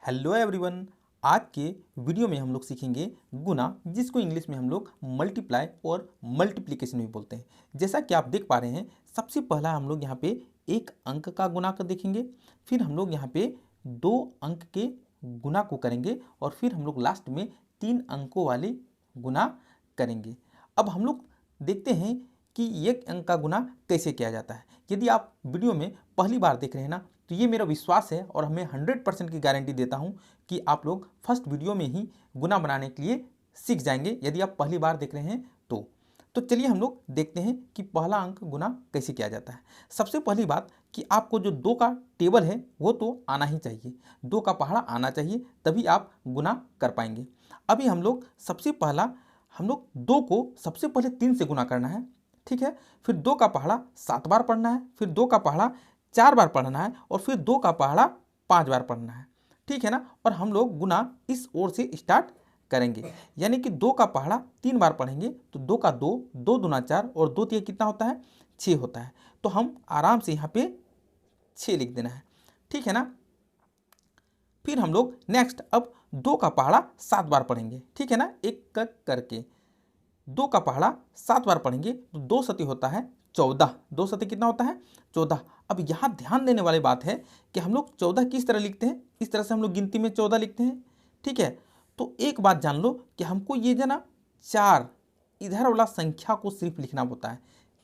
Hello everyone. आज के video में हम लोग सीखेंगे गुना, जिसको इंग्लिश में हम लोग मल्टीप्लाई और मल्टीप्लिकेशन भी बोलते हैं। जैसा कि आप देख पा रहे हैं, सबसे पहला हम लोग यहाँ पे एक अंक का गुना कर देखेंगे, फिर हम लोग यहाँ पे 2 अंक के गुना को करेंगे और फिर हम लोग लास्ट में 3 अंकों वाले गुना करेंगे। अब हम लोग देखते हैं कि एक अंक का गुना कैसे किया जाता है। यदि आप वीडियो में पहली बार देख रहे हैं ना, तो ये मेरा विश्वास है और हमें 100% की गारंटी देता हूँ कि आप लोग फर्स्ट वीडियो में ही गुना बनाने के लिए सीख जाएंगे, यदि आप पहली बार देख रहे हैं तो चलिए हम लोग देखते हैं कि पहला अंक गुना कैसे किया जाता है। सबसे पहली बात कि आपको जो 2 का टेबल है वो तो आना ही चाहिए, 2 का पहाड़ा आना चाहिए, तभी आप गुना कर पाएंगे। अभी हम लोग सबसे पहला 2 को सबसे पहले 3 से गुना करना है, ठीक है। फिर 2 का पहाड़ा 7 बार पढ़ना है, फिर 2 का पहाड़ा 4 बार पढ़ना है और फिर 2 का पहाड़ा 5 बार पढ़ना है, ठीक है ना। और हम लोग गुना इस ओर से स्टार्ट करेंगे, यानी कि 2 का पहाड़ा 3 बार पढ़ेंगे तो 2 का 2, 2 दूना 4 और 2 तिया कितना होता है, 6 होता है। तो हम आराम से यहाँ पे 6 लिख देना है, ठीक है ना। फिर हम लोग नेक्स्ट अब 2 का पहाड़ा 7 बार पढ़ेंगे, ठीक है ना, एक करके 2 का पहाड़ा 7 बार पढ़ेंगे तो 2 सती होता है 14, 2 सती कितना होता है 14। अब यहाँ ध्यान देने वाली बात है कि हम लोग 14 किस तरह लिखते हैं, इस तरह से हम लोग गिनती में 14 लिखते हैं, ठीक है। तो एक बात जान लो कि हमको ये जो ना 4 इधर वाला संख्या को सिर्फ लिखना होता है,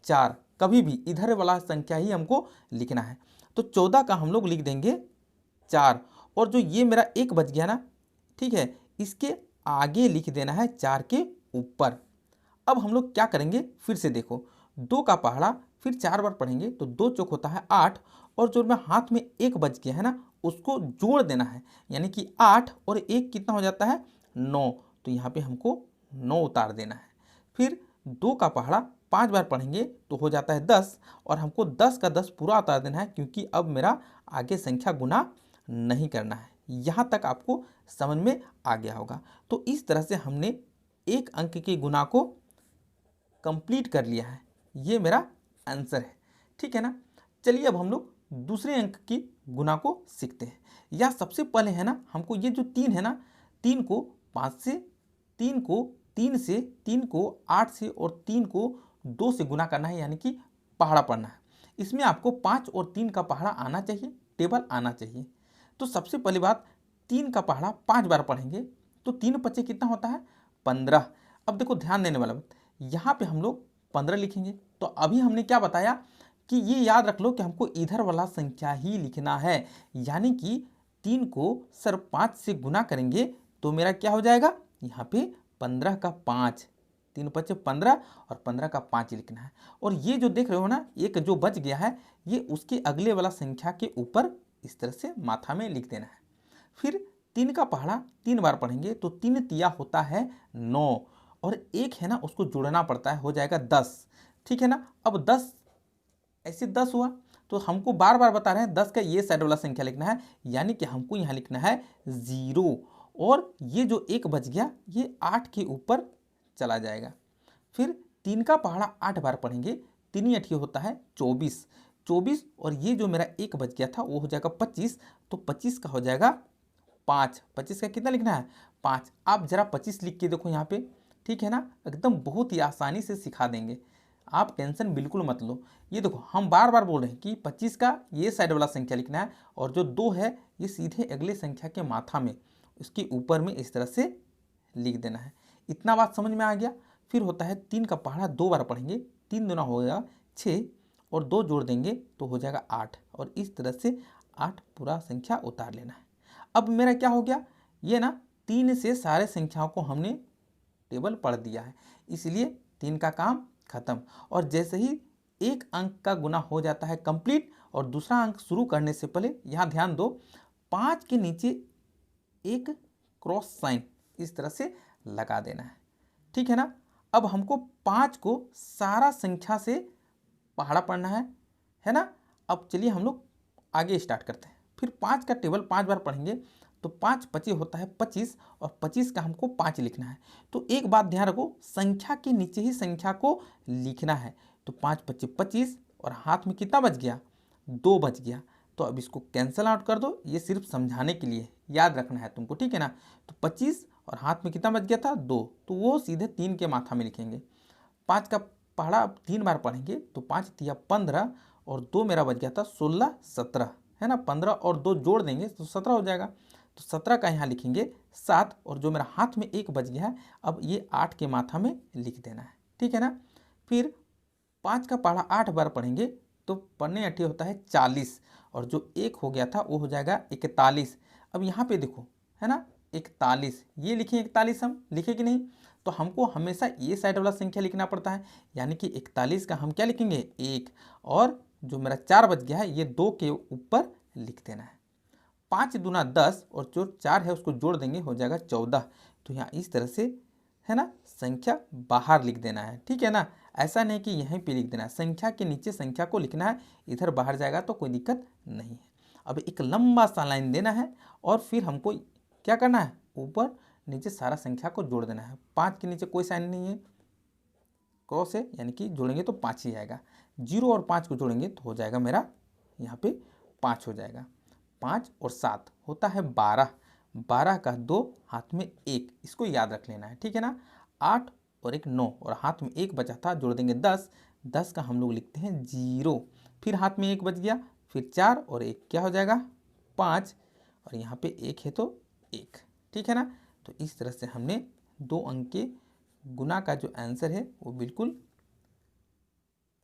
4 कभी भी इधर वाला संख्या ही हमको लिखना है। तो 14 का हम लोग लिख देंगे 4 और जो ये मेरा 1 बच गया ना, ठीक है, इसके आगे लिख देना है 4 के ऊपर। अब हम लोग क्या करेंगे, फिर से देखो, 2 का पहाड़ा फिर 4 बार पढ़ेंगे तो 2 चौक होता है 8 और जो मैं हाथ में 1 बच गया है ना उसको जोड़ देना है, यानी कि 8 और 1 कितना हो जाता है 9, तो यहाँ पे हमको 9 उतार देना है। फिर 2 का पहाड़ा 5 बार पढ़ेंगे तो हो जाता है 10 और हमको 10 का 10 पूरा उतार देना है, क्योंकि अब मेरा आगे संख्या गुना नहीं करना है। यहाँ तक आपको समझ में आ गया होगा। तो इस तरह से हमने एक अंक के गुना को कंप्लीट कर लिया है, ये मेरा आंसर है, ठीक है ना। चलिए अब हम लोग दूसरे अंक की गुना को सीखते हैं। या सबसे पहले है ना, हमको ये जो 3 है ना, 3 को 5 से, 3 को 3 से, 3 को 8 से और 3 को 2 से गुना करना है, यानी कि पहाड़ा पढ़ना है। इसमें आपको 5 और 3 का पहाड़ा आना चाहिए, टेबल आना चाहिए। तो सबसे पहली बात, 3 का पहाड़ा 5 बार पढ़ेंगे तो 3 पच्चे कितना होता है 15। अब देखो ध्यान देने वाला बात, यहाँ पे हम लोग 15 लिखेंगे। तो अभी हमने क्या बताया कि ये याद रख लो कि हमको इधर वाला संख्या ही लिखना है, यानी कि 3 को सर 5 से गुना करेंगे तो मेरा क्या हो जाएगा, यहाँ पे 15 का 5, 3 पच्चे 15 और 15 का 5 लिखना है। और ये जो देख रहे हो ना, एक जो बच गया है ये उसके अगले वाला संख्या के ऊपर इस तरह से माथा में लिख देना है। फिर 3 का पहाड़ा 3 बार पढ़ेंगे तो 3 तिया होता है 9 और 1 है ना उसको जोड़ना पड़ता है, हो जाएगा 10, ठीक है ना। अब 10 ऐसे 10 हुआ तो हमको बार बार बता रहे हैं 10 का ये साइड वाला संख्या लिखना है, यानी कि हमको यहाँ लिखना है 0 और ये जो 1 बच गया ये 8 के ऊपर चला जाएगा। फिर 3 का पहाड़ा 8 बार पढ़ेंगे, 3 8 होता है 24, 24 और ये जो मेरा 1 बच गया था वो हो जाएगा 25, तो 25 का हो जाएगा 5, 25 का कितना लिखना है 5। आप जरा 25 लिख के देखो यहाँ पे, ठीक है ना, एकदम बहुत ही आसानी से सिखा देंगे, आप टेंशन बिल्कुल मत लो। ये देखो हम बार बार बोल रहे हैं कि 25 का ये साइड वाला संख्या लिखना है और जो 2 है ये सीधे अगले संख्या के माथा में उसके ऊपर में इस तरह से लिख देना है। इतना बात समझ में आ गया। फिर होता है 3 का पहाड़ा 2 बार पढ़ेंगे, 3 दूना हो गया 6 और 2 जोड़ देंगे तो हो जाएगा 8 और इस तरह से 8 पूरा संख्या उतार लेना है। अब मेरा क्या हो गया, ये ना 3 से सारे संख्याओं को हमने टेबल पढ़ दिया है, इसलिए 3 का काम खत्म। और जैसे ही एक अंक का गुना हो जाता है कंप्लीट और दूसरा अंक शुरू करने से पहले यहाँ ध्यान दो, 5 के नीचे एक क्रॉस साइन इस तरह से लगा देना है, ठीक है ना। अब हमको 5 को सारा संख्या से पहाड़ा पढ़ना है ना। अब चलिए हम लोग आगे स्टार्ट करते हैं। फिर 5 का टेबल 5 बार पढ़ेंगे तो 5 पच्चे होता है 25 और 25 का हमको 5 लिखना है। तो एक बात ध्यान रखो, संख्या के नीचे ही संख्या को लिखना है। तो 5 पच्चे 25 और हाथ में कितना बच गया 2 बच गया, तो अब इसको कैंसिल आउट कर दो, ये सिर्फ समझाने के लिए याद रखना है तुमको, ठीक है ना। तो 25 और हाथ में कितना बच गया था 2, तो वो सीधे 3 के माथा में लिखेंगे। 5 का पहाड़ा अब 3 बार पढ़ेंगे तो 5 तिया 15 और 2 मेरा बच गया था 16 17, है ना। 15 और 2 जोड़ देंगे तो 17 हो जाएगा। तो 17 का यहाँ लिखेंगे 7 और जो मेरा हाथ में 1 बच गया है अब ये 8 के माथा में लिख देना है, ठीक है ना। फिर 5 का पहाड़ा 8 बार पढ़ेंगे तो पन्ने अट्ठे होता है 40 और जो 1 हो गया था वो हो जाएगा 41। अब यहाँ पे देखो, है ना, 41, ये लिखें 41, हम लिखे कि नहीं। तो हमको हमेशा ये साइड वाला संख्या लिखना पड़ता है, यानी कि 41 का हम क्या लिखेंगे 1 और जो मेरा 4 बच गया है ये 2 के ऊपर लिख देना है। 5 दूना 10 और जो 4 है उसको जोड़ देंगे हो जाएगा 14। तो यहाँ इस तरह से, है ना, संख्या बाहर लिख देना है, ठीक है ना। ऐसा नहीं कि यहीं पे लिख देना है, संख्या के नीचे संख्या को लिखना है, इधर बाहर जाएगा तो कोई दिक्कत नहीं है। अब एक लंबा सा लाइन देना है और फिर हमको क्या करना है, ऊपर नीचे सारा संख्या को जोड़ देना है। 5 के नीचे कोई साइन नहीं है, क्रॉस है, यानी कि जोड़ेंगे तो 5 ही आएगा। 0 और 5 को जोड़ेंगे तो हो जाएगा मेरा यहाँ पे 5 हो जाएगा। 5 और 7 होता है 12, 12 का 2 हाथ में 1, इसको याद रख लेना है, ठीक है ना। 8 और 1 9 और हाथ में 1 बचा था, जोड़ देंगे 10, 10 का हम लोग लिखते हैं 0। फिर हाथ में 1 बच गया, फिर 4 और 1 क्या हो जाएगा 5 और यहाँ पे 1 है तो 1, ठीक है ना। तो इस तरह से हमने 2 अंक के गुना का जो आंसर है वो बिल्कुल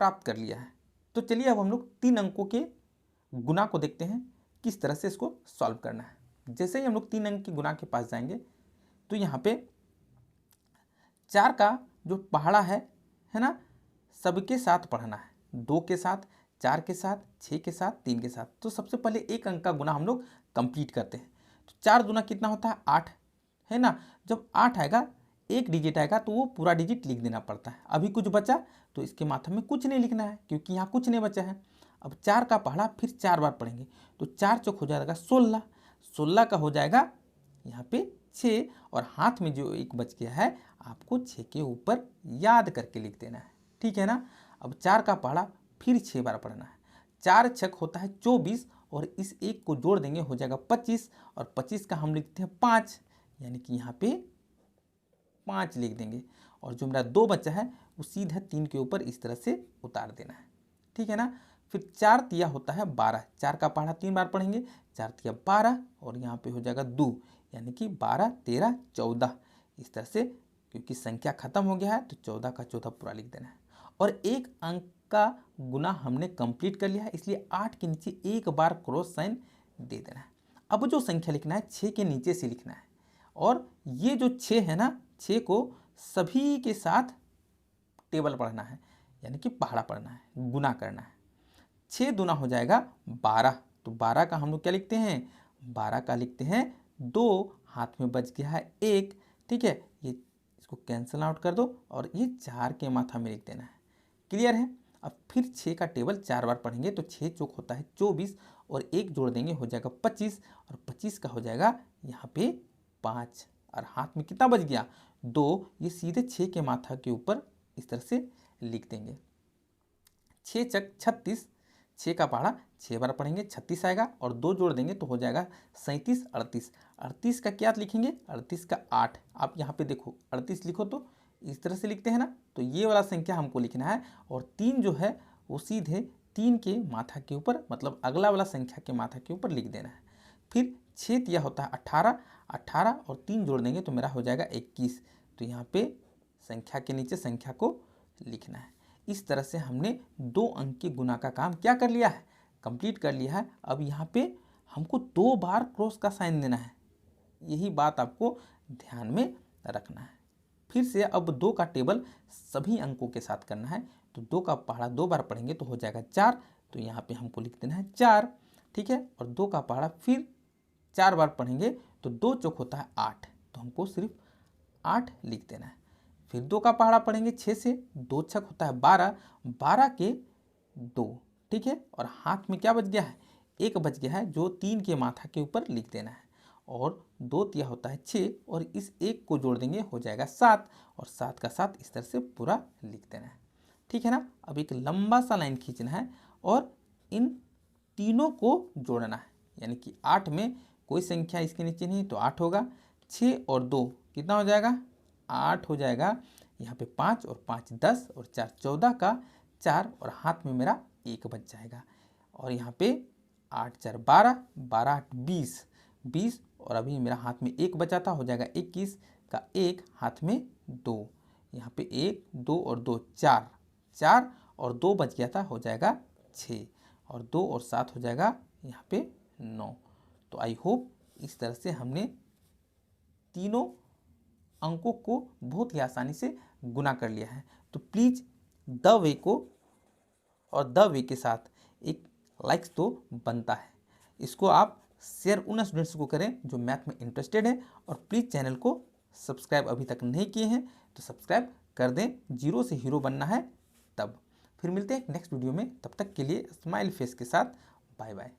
प्राप्त कर लिया है। तो चलिए अब हम लोग 3 अंकों के गुना को देखते हैं किस तरह से इसको सॉल्व करना है। जैसे ही हम लोग 3 अंक के गुना के पास जाएंगे तो यहाँ पे 4 का जो पहाड़ा है ना, सबके साथ पढ़ना है, 2 के साथ, 4 के साथ, 6 के साथ, 3 के साथ। तो सबसे पहले एक अंक का गुना हम लोग कंप्लीट करते हैं। तो 4 दूना कितना होता है 8, है ना। जब 8 आएगा, एक डिजिट आएगा तो वो पूरा डिजिट लिख देना पड़ता है। अभी कुछ बचा तो इसके माथा में कुछ नहीं लिखना है क्योंकि यहाँ कुछ नहीं बचा है। अब 4 का पहाड़ा फिर 4 बार पढ़ेंगे तो 4 चौक हो जाएगा 16, 16 का हो जाएगा यहाँ पे 6 और हाथ में जो 1 बच गया है आपको 6 के ऊपर याद करके लिख देना है, ठीक है ना। अब 4 का पहाड़ा फिर 6 बार पढ़ना है, 4 छक होता है 24 और इस 1 को जोड़ देंगे हो जाएगा 25 और 25 का हम लिखते हैं 5, यानी कि यहाँ पे 5 लिख देंगे और जो मेरा 2 बचा है वो सीधा 3 के ऊपर इस तरह से उतार देना है, ठीक है ना। फिर 4 तिया होता है 12, 4 का पहाड़ा 3 बार पढ़ेंगे, 4 तिया 12 और यहाँ पे हो जाएगा 2, यानी कि 12 13 14 इस तरह से, क्योंकि संख्या खत्म हो गया है तो 14 का 14 पूरा लिख देना है। और एक अंक का गुना हमने कंप्लीट कर लिया है, इसलिए 8 के नीचे एक बार क्रॉस साइन दे देना है। अब जो संख्या लिखना है 6 के नीचे से लिखना है और ये जो 6 है ना, 6 को सभी के साथ टेबल पढ़ना है, यानी कि पहाड़ा पढ़ना है, गुना करना है। 6 दूना हो जाएगा 12, तो 12 का हम लोग क्या लिखते हैं 12 का लिखते हैं 2, हाथ में बच गया है 1, ठीक है। ये इसको कैंसिल आउट कर दो और ये 4 के माथा में लिख देना है, क्लियर है। अब फिर 6 का टेबल 4 बार पढ़ेंगे तो 6 चौक होता है 24 और 1 जोड़ देंगे हो जाएगा 25 और 25 का हो जाएगा यहाँ पे 5 और हाथ में कितना बच गया 2, ये सीधे 6 के माथा के ऊपर इस तरह से लिख देंगे। 6 चक 36, 6 का पहाड़ा 6 बार पढ़ेंगे 36 आएगा और 2 जोड़ देंगे तो हो जाएगा 37 38, 38 का क्या लिखेंगे 38 का 8, आप यहाँ पे देखो 38 लिखो तो इस तरह से लिखते हैं ना, तो ये वाला संख्या हमको लिखना है और 3 जो है वो सीधे 3 के माथा के ऊपर, मतलब अगला वाला संख्या के माथा के ऊपर लिख देना है। फिर 6 तिया होता है 18, 18 और 3 जोड़ देंगे तो मेरा हो जाएगा 21, तो यहाँ पे संख्या के नीचे संख्या को लिखना है। इस तरह से हमने 2 अंक के गुना का काम क्या कर लिया है, कंप्लीट कर लिया है। अब यहाँ पे हमको 2 बार क्रॉस का साइन देना है, यही बात आपको ध्यान में रखना है। फिर से अब 2 का टेबल सभी अंकों के साथ करना है, तो 2 का पहाड़ा 2 बार पढ़ेंगे तो हो जाएगा 4, तो यहाँ पे हमको लिख देना है 4, ठीक है। और 2 का पहाड़ा फिर 4 बार पढ़ेंगे तो 2 चौक होता है 8, तो हमको सिर्फ 8 लिख देना है। फिर 2 का पहाड़ा पढ़ेंगे 6 से, 2 छक होता है 12, 12 के 2, ठीक है। और हाथ में क्या बच गया है 1 बच गया है जो 3 के माथा के ऊपर लिख देना है और 2 तिया होता है 6 और इस 1 को जोड़ देंगे हो जाएगा 7 और 7 का 7 इस तरह से पूरा लिख देना है, ठीक है ना। अब एक लंबा सा लाइन खींचना है और इन तीनों को जोड़ना है, यानी कि 8 में कोई संख्या इसके नीचे नहीं तो 8 होगा। 6 और 2 कितना हो जाएगा, 8 हो जाएगा। यहाँ पे 5 और 5 10 और 4 14 का 4 और हाथ में मेरा 1 बच जाएगा। और यहाँ पे 8 4 12, 12 8 20, 20 और अभी मेरा हाथ में 1 बचा था, हो जाएगा 21 का 1, हाथ में 2। यहाँ पे 1 2 और 2 4, 4 और 2 बच गया था, हो जाएगा 6 और 2 और 7 हो जाएगा यहाँ पे 9। तो आई होप इस तरह से हमने तीनों अंकों को बहुत ही आसानी से गुना कर लिया है। तो प्लीज़ द वे को और द वे के साथ एक लाइक्स तो बनता है। इसको आप शेयर उन स्टूडेंट्स को करें जो मैथ में इंटरेस्टेड है, और प्लीज़ चैनल को सब्सक्राइब अभी तक नहीं किए हैं तो सब्सक्राइब कर दें। जीरो से हीरो बनना है तब। फिर मिलते हैं नेक्स्ट वीडियो में, तब तक के लिए स्माइल फेस के साथ बाय बाय।